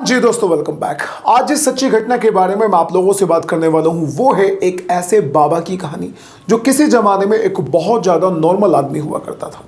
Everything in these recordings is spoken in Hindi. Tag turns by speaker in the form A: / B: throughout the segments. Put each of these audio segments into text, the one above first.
A: जी दोस्तों, वेलकम बैक। आज जिस सच्ची घटना के बारे में मैं आप लोगों से बात करने वाला हूं वो है एक ऐसे बाबा की कहानी जो किसी जमाने में एक बहुत ज़्यादा नॉर्मल आदमी हुआ करता था।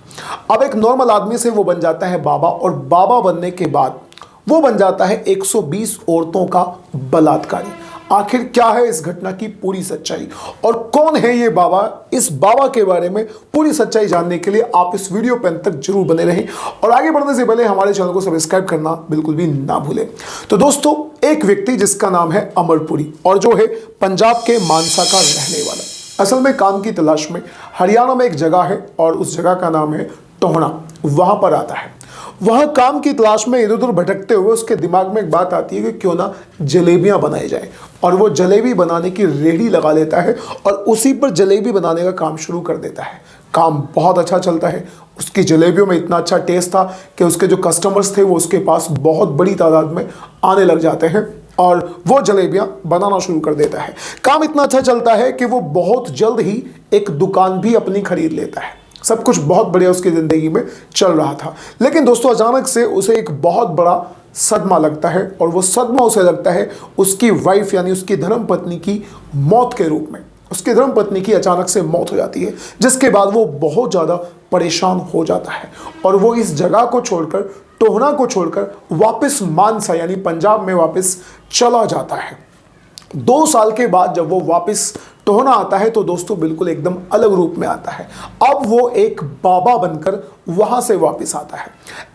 A: अब एक नॉर्मल आदमी से वो बन जाता है बाबा, और बाबा बनने के बाद वो बन जाता है 120 औरतों का बलात्कारी। आखिर क्या है इस घटना की पूरी सच्चाई और कौन है ये बाबा? इस बाबा के बारे में पूरी सच्चाई जानने के लिए आप इस वीडियो पे अंत तक जरूर बने रहें, और आगे बढ़ने से पहले हमारे चैनल को सब्सक्राइब करना बिल्कुल भी ना भूलें। तो दोस्तों, एक व्यक्ति जिसका नाम है अमरपुरी और जो है पंजाब के मानसा का रहने वाला, असल में काम की तलाश में हरियाणा में एक जगह है और उस जगह का नाम है टोहना, वहां पर आता है। वह काम की तलाश में इधर उधर भटकते हुए उसके दिमाग में एक बात आती है कि क्यों ना जलेबियां बनाई जाए, और वो जलेबी बनाने की रेहड़ी लगा लेता है और उसी पर जलेबी बनाने का काम शुरू कर देता है। काम बहुत अच्छा चलता है। उसकी जलेबियों में इतना अच्छा टेस्ट था कि उसके जो कस्टमर्स थे वो उसके पास बहुत बड़ी तादाद में आने लग जाते हैं और वो जलेबियां बनाना शुरू कर देता है। काम इतना अच्छा चलता है कि वो बहुत जल्द ही एक दुकान भी अपनी खरीद लेता है। सब कुछ बहुत बढ़िया उसकी ज़िंदगी में चल रहा था। लेकिन दोस्तों, अचानक से उसे एक बहुत बड़ा सदमा लगता है, और वो सदमा उसे लगता है उसकी वाइफ यानी उसकी धर्मपत्नी की मौत के रूप में। उसकी धर्मपत्नी की अचानक से मौत हो जाती है, जिसके बाद वो बहुत ज़्यादा परेशान हो जाता है और वो इस जगह को छोड़कर, टोहना को छोड़कर वापस मानसा यानी पंजाब में वापस चला जाता है। 2 साल के बाद जब वो वापस टोहना आता है तो दोस्तों बिल्कुल एकदम अलग रूप में आता है। अब वो एक बाबा बनकर वहां से वापस आता है।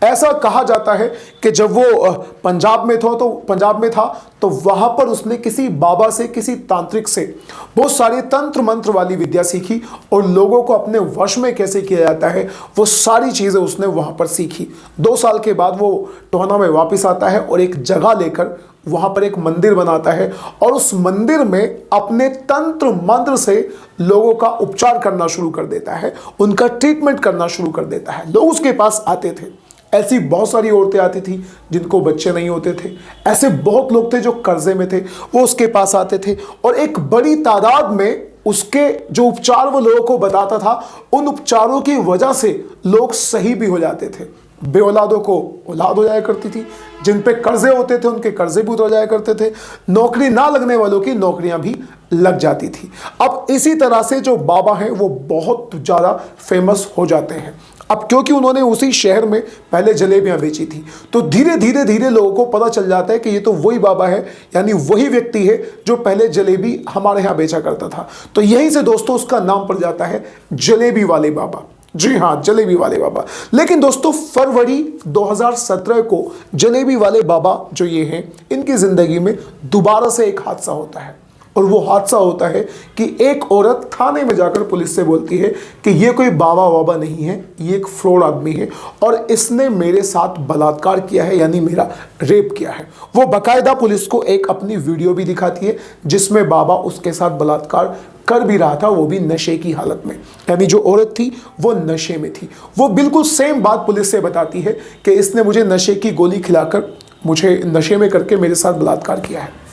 A: ऐसा कहा जाता है कि जब वो पंजाब में था तो वहां पर उसने किसी बाबा से, किसी तांत्रिक से बहुत सारी तंत्र मंत्र वाली विद्या सीखी, और लोगों को अपने वश में कैसे किया जाता है वो सारी चीजें उसने वहां पर सीखी। 2 साल के बाद वो टोहना में वापस आता है और एक जगह लेकर वहां पर एक मंदिर बनाता है, और उस मंदिर में अपने तंत्र मंत्र से लोगों का उपचार करना शुरू कर देता है, उनका ट्रीटमेंट करना शुरू कर देता है। लोग उसके पास आते थे। ऐसी बहुत सारी औरतें आती थी जिनको बच्चे नहीं होते थे। ऐसे बहुत लोग थे जो कर्जे में थे, वो उसके पास आते थे, और एक बड़ी तादाद में उसके जो उपचार वो लोगों को बताता था, उन उपचारों की वजह से लोग सही भी हो जाते थे। बेऔलादों को औलाद हो जाया करती थी, जिन पे कर्जे होते थे उनके कर्जे भी उतर जाया करते थे, नौकरी ना लगने वालों की नौकरियां भी लग जाती थी। अब इसी तरह से जो बाबा हैं वो बहुत ज़्यादा फेमस हो जाते हैं। अब क्योंकि उन्होंने उसी शहर में पहले जलेबियां बेची थी, तो धीरे धीरे लोगों को पता चल जाता है कि ये तो वही बाबा है, यानी वही व्यक्ति है जो पहले जलेबी हमारे यहाँ बेचा करता था। तो यहीं से दोस्तों उसका नाम पड़ जाता है जलेबी वाले बाबा। जी हाँ, जलेबी वाले बाबा। लेकिन दोस्तों, फरवरी 2017 को जलेबी वाले बाबा जो ये हैं, इनकी जिंदगी में दोबारा से एक हादसा होता है, और वो हादसा होता है कि एक औरत थाने में जाकर पुलिस से बोलती है कि ये कोई बाबा वाबा नहीं है, ये एक फ्रॉड आदमी है और इसने मेरे साथ बलात्कार किया है, यानी मेरा रेप किया है। वो बाकायदा पुलिस को एक अपनी वीडियो भी दिखाती है जिसमें बाबा उसके साथ बलात्कार कर भी रहा था, वो भी नशे की हालत में। यानी जो औरत थी वो नशे में थी। वो बिल्कुल सेम बात पुलिस से बताती है कि इसने मुझे नशे की गोली खिलाकर, मुझे नशे में करके मेरे साथ बलात्कार किया है।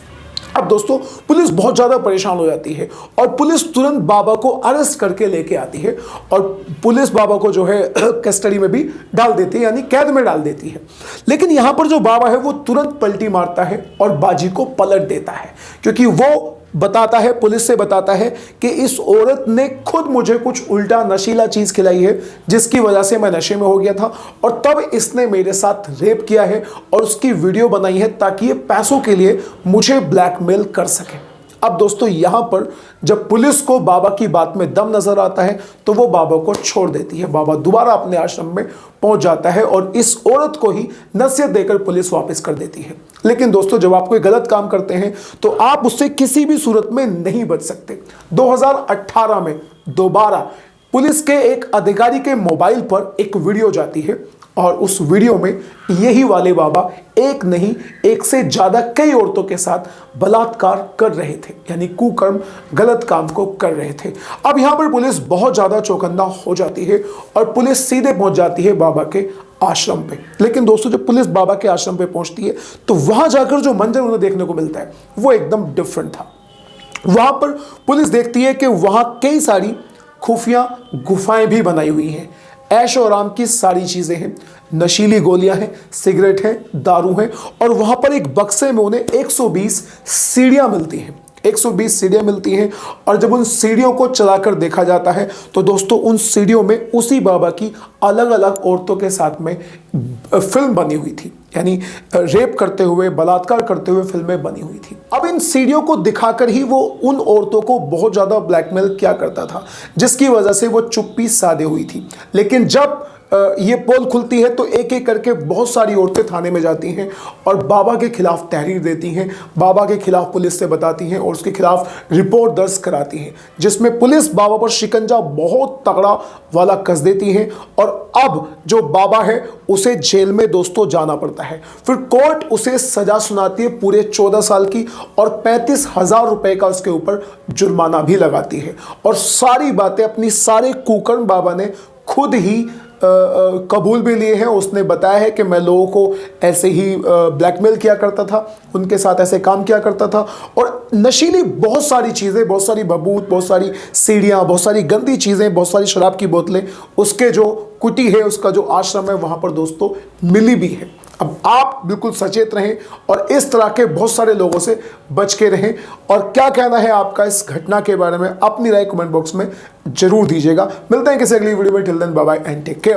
A: अब दोस्तों, पुलिस बहुत ज़्यादा परेशान हो जाती है और पुलिस तुरंत बाबा को अरेस्ट करके लेके आती है, और पुलिस बाबा को जो है कस्टडी में भी डाल देती है, यानी कैद में डाल देती है। लेकिन यहाँ पर जो बाबा है वो तुरंत पलटी मारता है और बाजी को पलट देता है, क्योंकि वो बताता है, पुलिस से बताता है कि इस औरत ने खुद मुझे कुछ उल्टा नशीला चीज़ खिलाई है जिसकी वजह से मैं नशे में हो गया था, और तब इसने मेरे साथ रेप किया है और उसकी वीडियो बनाई है ताकि ये पैसों के लिए मुझे ब्लैकमेल कर सके। अब दोस्तों, यहाँ पर जब पुलिस को बाबा की बात में दम नजर आता है तो वो बाबा को छोड़ देती है। बाबा दोबारा अपने आश्रम में पहुंच जाता है और इस औरत को ही नसीहत देकर पुलिस वापस कर देती है। लेकिन दोस्तों, जब आप कोई गलत काम करते हैं तो आप उससे किसी भी सूरत में नहीं बच सकते। 2018 में दोबारा पुलिस के एक अधिकारी के मोबाइल पर एक वीडियो जाती है, और उस वीडियो में यही वाले बाबा एक नहीं, एक से ज्यादा कई औरतों के साथ बलात्कार कर रहे थे, यानी कुकर्म, गलत काम को कर रहे थे। अब यहां पर पुलिस बहुत ज्यादा चौकन्ना हो जाती है और पुलिस सीधे पहुंच जाती है बाबा के आश्रम पे। लेकिन दोस्तों, जब पुलिस बाबा के आश्रम पे पहुंचती है तो वहां जाकर जो मंजर उन्हें देखने को मिलता है वो एकदम डिफरेंट था। वहां पर पुलिस देखती है कि वहां कई सारी खुफिया गुफाएं भी बनाई हुई हैं। ऐशो आराम की सारी चीज़ें हैं, नशीली गोलियां हैं, सिगरेट है, दारू है, और वहां पर एक बक्से में उन्हें 120 सीढ़ियां मिलती हैं। 120 सीढ़ियां मिलती हैं, और जब उन सीढ़ियों को चलाकर देखा जाता है तो दोस्तों उन सीढ़ियों में उसी बाबा की अलग अलग औरतों के साथ में फिल्म बनी हुई थी, यानी रेप करते हुए, बलात्कार करते हुए फिल्में बनी हुई थी। अब इन सीढ़ियों को दिखाकर ही वो उन औरतों को बहुत ज़्यादा ब्लैकमेल किया करता था, जिसकी वजह से वो चुप्पी साधे हुई थी। लेकिन जब ये पोल खुलती है तो एक एक करके बहुत सारी औरतें थाने में जाती हैं और बाबा के खिलाफ तहरीर देती हैं, बाबा के खिलाफ पुलिस से बताती हैं और उसके खिलाफ रिपोर्ट दर्ज कराती हैं, जिसमें पुलिस बाबा पर शिकंजा बहुत तगड़ा वाला कस देती है। और अब जो बाबा है उसे जेल में दोस्तों जाना पड़ता है। फिर कोर्ट उसे सजा सुनाती है पूरे 14 साल की, और 35,000 रुपए का उसके ऊपर जुर्माना भी लगाती है। और सारी बातें, अपनी सारे कुकर्म बाबा ने खुद ही कबूल भी लिए हैं। उसने बताया है कि मैं लोगों को ऐसे ही ब्लैकमेल किया करता था, उनके साथ ऐसे काम किया करता था, और नशीली बहुत सारी चीज़ें, बहुत सारी बबूत, बहुत सारी सीढ़ियाँ, बहुत सारी गंदी चीज़ें, बहुत सारी शराब की बोतलें उसके जो कुटी है, उसका जो आश्रम है वहाँ पर दोस्तों मिली भी है। अब आप बिल्कुल सचेत रहें और इस तरह के बहुत सारे लोगों से बच के रहें। और क्या कहना है आपका इस घटना के बारे में, अपनी राय कमेंट बॉक्स में जरूर दीजिएगा। मिलते हैं किसी अगली वीडियो में। Till then bye bye and take care.